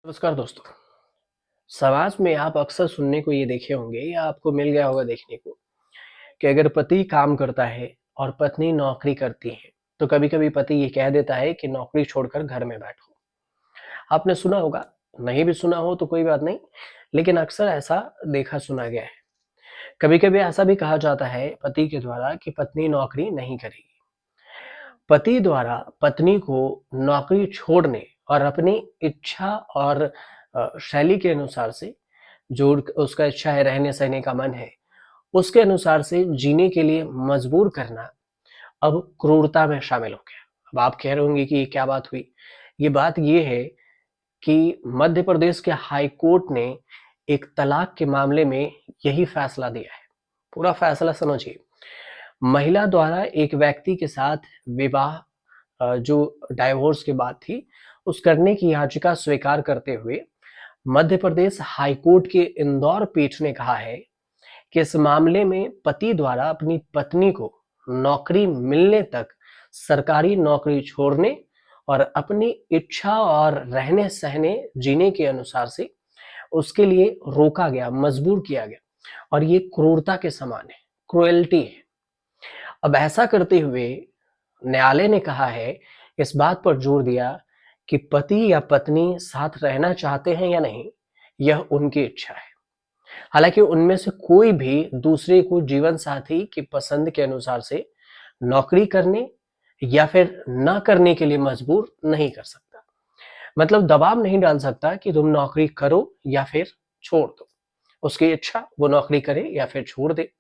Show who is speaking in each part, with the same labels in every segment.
Speaker 1: नमस्कार दोस्तों। समाज में आप अक्सर सुनने को ये देखे होंगे या आपको मिल गया होगा देखने को कि अगर पति काम करता है और पत्नी नौकरी करती है तो कभी-कभी पति ये कह देता है कि नौकरी छोड़कर घर में बैठो। आपने सुना होगा, नहीं भी सुना हो तो कोई बात नहीं, लेकिन अक्सर ऐसा देखा सुना गया है। कभी-कभी ऐसा भी कहा जाता है पति के द्वारा कि पत्नी नौकरी नहीं करेगी। पति द्वारा पत्नी को नौकरी छोड़ने और अपनी इच्छा और शैली के अनुसार से जो उसका इच्छा है, रहने सहने का मन है, उसके अनुसार से जीने के लिए मजबूर करना अब क्रूरता में शामिल हो गया। अब आप कह रहे होंगे कि ये क्या बात हुई? ये बात ये है कि मध्य प्रदेश के हाई कोर्ट ने एक तलाक के मामले में यही फैसला दिया है। पूरा फैसला समझिए। महिला द्वारा एक व्यक्ति के साथ विवाह जो डाइवोर्स की बात थी, उस करने की याचिका स्वीकार करते हुए मध्य प्रदेश हाई कोर्ट के इंदौर पीठ ने कहा है कि इस मामले में पति द्वारा अपनी पत्नी को नौकरी मिलने तक सरकारी नौकरी छोड़ने और अपनी इच्छा और रहने सहने जीने के अनुसार से उसके लिए रोका गया, मजबूर किया गया और ये क्रूरता के समान है, क्रुएल्टी है। अब ऐसा करते हुए न्यायालय ने कहा है, इस बात पर जोर दिया कि पति या पत्नी साथ रहना चाहते हैं या नहीं, यह उनकी इच्छा है। हालांकि उनमें से कोई भी दूसरे को जीवन साथी की पसंद के अनुसार से नौकरी करने या फिर ना करने के लिए मजबूर नहीं कर सकता। मतलब दबाव नहीं डाल सकता कि तुम नौकरी करो या फिर छोड़ दो। उसकी इच्छा, वो नौकरी करे या फिर छोड़ दे।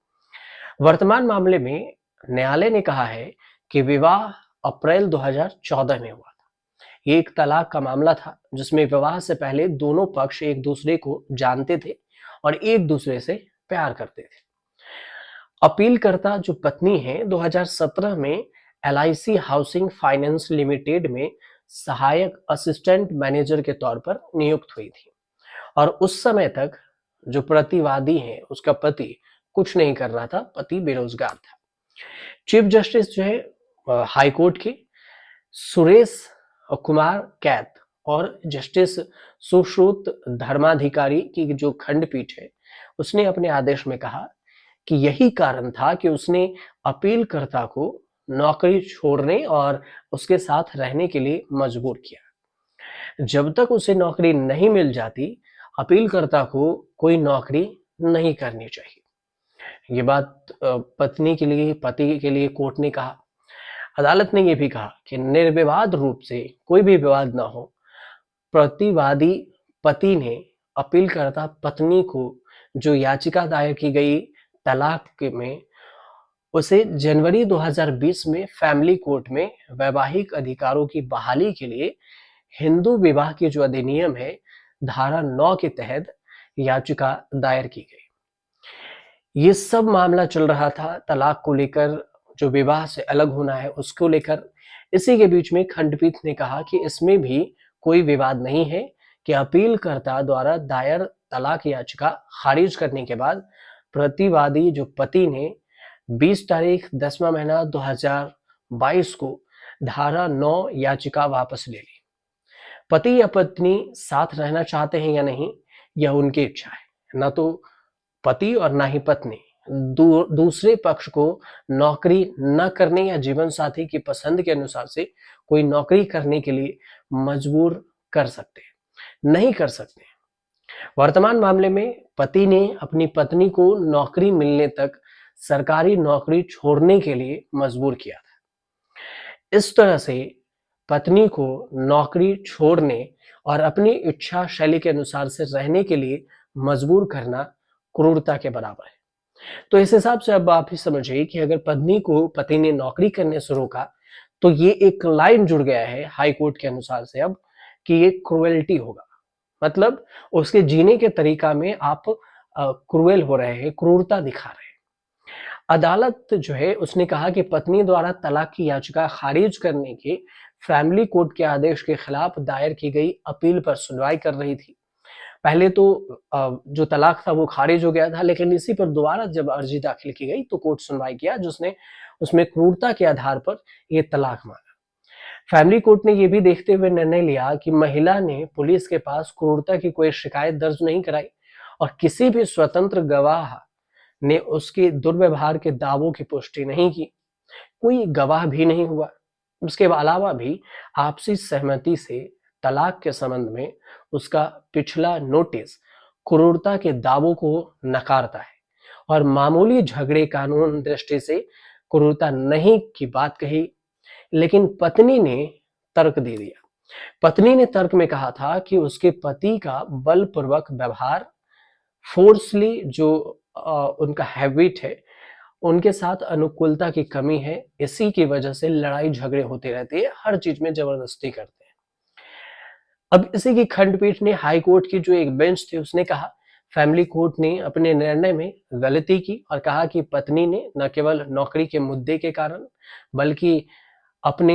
Speaker 1: वर्तमान मामले में न्यायालय ने कहा है कि विवाह अप्रैल 2014 में हुआ था। ये एक तलाक का मामला था जिसमें विवाह से पहले दोनों पक्ष एक दूसरे को जानते थे और एक दूसरे से प्यार करते थे। अपीलकर्ता जो पत्नी है 2017 में LIC हाउसिंग फाइनेंस लिमिटेड में सहायक असिस्टेंट मैनेजर के तौर पर नियुक्त हुई थी और उस समय तक जो प्रतिवादी है उसका पति कुछ नहीं कर रहा था, पति बेरोजगार था। चीफ जस्टिस जो है हाई कोर्ट के सुरेश कुमार कैत और जस्टिस सुश्रुत धर्माधिकारी की जो खंडपीठ है, उसने अपने आदेश में कहा कि यही कारण था कि उसने अपीलकर्ता को नौकरी छोड़ने और उसके साथ रहने के लिए मजबूर किया। जब तक उसे नौकरी नहीं मिल जाती, अपीलकर्ता को कोई नौकरी नहीं करनी चाहिए। ये बात पत्नी के लिए, पति के लिए कोर्ट ने कहा। अदालत ने यह भी कहा कि निर्विवाद रूप से कोई भी विवाद ना हो, प्रतिवादी पति ने अपीलकर्ता पत्नी को जो याचिका दायर की गई तलाक में, उसे जनवरी 2020 में फैमिली कोर्ट में वैवाहिक अधिकारों की बहाली के लिए हिंदू विवाह की जो अधिनियम है धारा 9 के तहत याचिका दायर की गई। ये सब मामला चल रहा था तलाक को लेकर, जो विवाह से अलग होना है उसको लेकर। इसी के बीच में खंडपीठ ने कहा कि इसमें भी कोई विवाद नहीं है कि अपीलकर्ता द्वारा दायर तलाक याचिका खारिज करने के बाद प्रतिवादी जो पति ने 20 तारीख 10वां महीना 2022 को धारा 9 याचिका वापस ले ली। पति या पत्नी साथ रहना चाहते हैं या नहीं, यह उनकी इच्छा है। न तो पति और ना ही पत्नी दूसरे पक्ष को नौकरी न करने या जीवन साथी की पसंद के अनुसार से कोई नौकरी करने के लिए मजबूर कर सकते हैं, नहीं कर सकते। वर्तमान मामले में पति ने अपनी पत्नी को नौकरी मिलने तक सरकारी नौकरी छोड़ने के लिए मजबूर किया था। इस तरह से पत्नी को नौकरी छोड़ने और अपनी इच्छा शैली के अनुसार से रहने के लिए मजबूर करना क्रूरता के बराबर है। तो इस हिसाब से अब आप ही समझिए कि अगर पत्नी को पति ने नौकरी करने से रोका, तो ये एक लाइन जुड़ गया है हाई कोर्ट के अनुसार से अब कि ये क्रुएल्टी होगा। मतलब उसके जीने के तरीका में आप क्रूएल हो रहे हैं, क्रूरता दिखा रहे हैं। अदालत जो है उसने कहा कि पत्नी द्वारा तलाक की याचिका खारिज करने के फैमिली कोर्ट के आदेश के खिलाफ दायर की गई अपील पर सुनवाई कर रही थी। पहले तो जो तलाक था वो खारिज हो गया था, लेकिन इसी पर दोबारा जब अर्जी दाखिल की गई तो कोर्ट सुनवाई किया जिसने उसमें क्रूरता के आधार पर ये तलाक मांगा। फैमिली कोर्ट ने ये भी देखते हुए निर्णय लिया कि महिला ने पुलिस के पास क्रूरता की कोई शिकायत दर्ज नहीं कराई और किसी भी स्वतंत्र गवाह ने उसके दुर्व्यवहार के दावों की पुष्टि नहीं की। कोई गवाह भी नहीं हुआ। उसके अलावा भी आपसी सहमति से तलाक के संबंध में उसका पिछला नोटिस क्रूरता के दावों को नकारता है और मामूली झगड़े कानून दृष्टि से क्रूरता नहीं की बात कही। लेकिन पत्नी ने तर्क दे दिया। पत्नी ने तर्क में कहा था कि उसके पति का बलपूर्वक व्यवहार, फोर्सली जो उनका हैबिट है, उनके साथ अनुकूलता की कमी है, इसी की वजह से लड़ाई झगड़े होते रहते हैं, हर चीज में जबरदस्ती करते हैं। अब इसी की खंडपीठ ने हाई कोर्ट की जो एक बेंच थी उसने कहा, फैमिली कोर्ट ने अपने निर्णय में गलती की और कहा कि पत्नी ने न केवल नौकरी के मुद्दे के कारण बल्कि अपने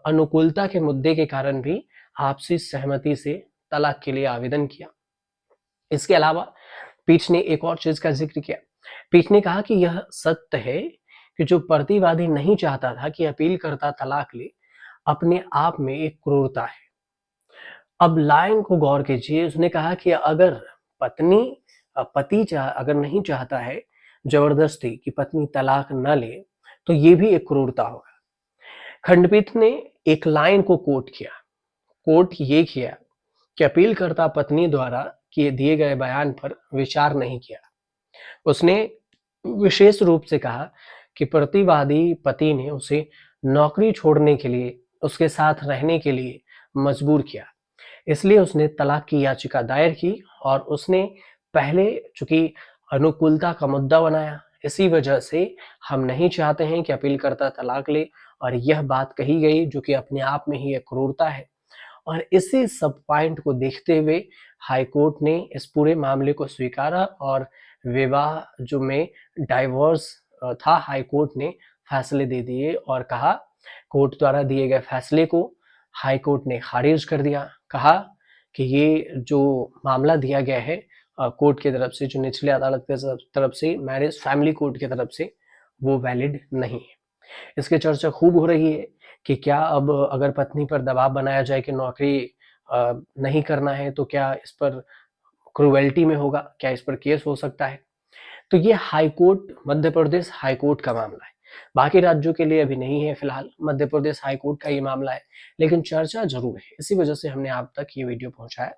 Speaker 1: अनुकूलता के मुद्दे के कारण भी आपसी सहमति से तलाक के लिए आवेदन किया। इसके अलावा पीठ ने एक और चीज का जिक्र किया। पीठ ने कहा कि यह सत्य है कि जो प्रतिवादी नहीं चाहता था कि अपीलकर्ता तलाक ले, अपने आप में एक क्रूरता है। अब लाइन को गौर कीजिए, उसने कहा कि अगर पत्नी पति अगर नहीं चाहता है जबरदस्ती कि पत्नी तलाक न ले, तो ये भी एक क्रूरता होगा। खंडपीठ ने एक लाइन को कोट किया। कोर्ट ये किया कि अपीलकर्ता पत्नी द्वारा किए दिए गए बयान पर विचार नहीं किया। उसने विशेष रूप से कहा कि प्रतिवादी पति ने उसे नौकरी छोड़ने के लिए, उसके साथ रहने के लिए मजबूर किया, इसलिए उसने तलाक की याचिका दायर की और उसने पहले चूंकि अनुकूलता का मुद्दा बनाया, इसी वजह से हम नहीं चाहते हैं कि अपीलकर्ता तलाक ले, और यह बात कही गई जो कि अपने आप में ही एक क्रूरता है। और इसी सब पॉइंट को देखते हुए हाई कोर्ट ने इस पूरे मामले को स्वीकारा और विवाह जो में डाइवोर्स था, हाई कोर्ट ने फैसले दे दिए और कहा, कोर्ट द्वारा दिए गए फैसले को हाई कोर्ट ने खारिज कर दिया। कहा कि ये जो मामला दिया गया है कोर्ट की तरफ से, जो निचले अदालत की तरफ से, मैरिज फैमिली कोर्ट की तरफ से, वो वैलिड नहीं है। इसकी चर्चा खूब हो रही है कि क्या अब अगर पत्नी पर दबाव बनाया जाए कि नौकरी नहीं करना है तो क्या इस पर क्रुएल्टी में होगा, क्या इस पर केस हो सकता है। तो ये high court, Madhya Pradesh high court का मामला है। बाकी राज्यों के लिए अभी नहीं है फिलहाल, मध्य प्रदेश हाई कोर्ट का ये मामला है, लेकिन चर्चा जरूर है। इसी वजह से हमने आप तक ये वीडियो पहुंचाया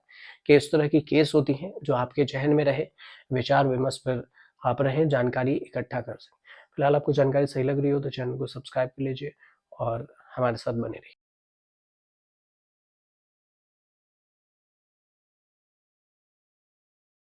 Speaker 1: कि इस तरह की केस होती हैं जो आपके जहन में रहे, विचार विमर्श पर आप रहें, जानकारी इकट्ठा कर सकें। फिलहाल आपको जानकारी सही लग रही हो तो चैनल को सब्सक्राइब कर लीजिए और हमारे साथ बने रहिए।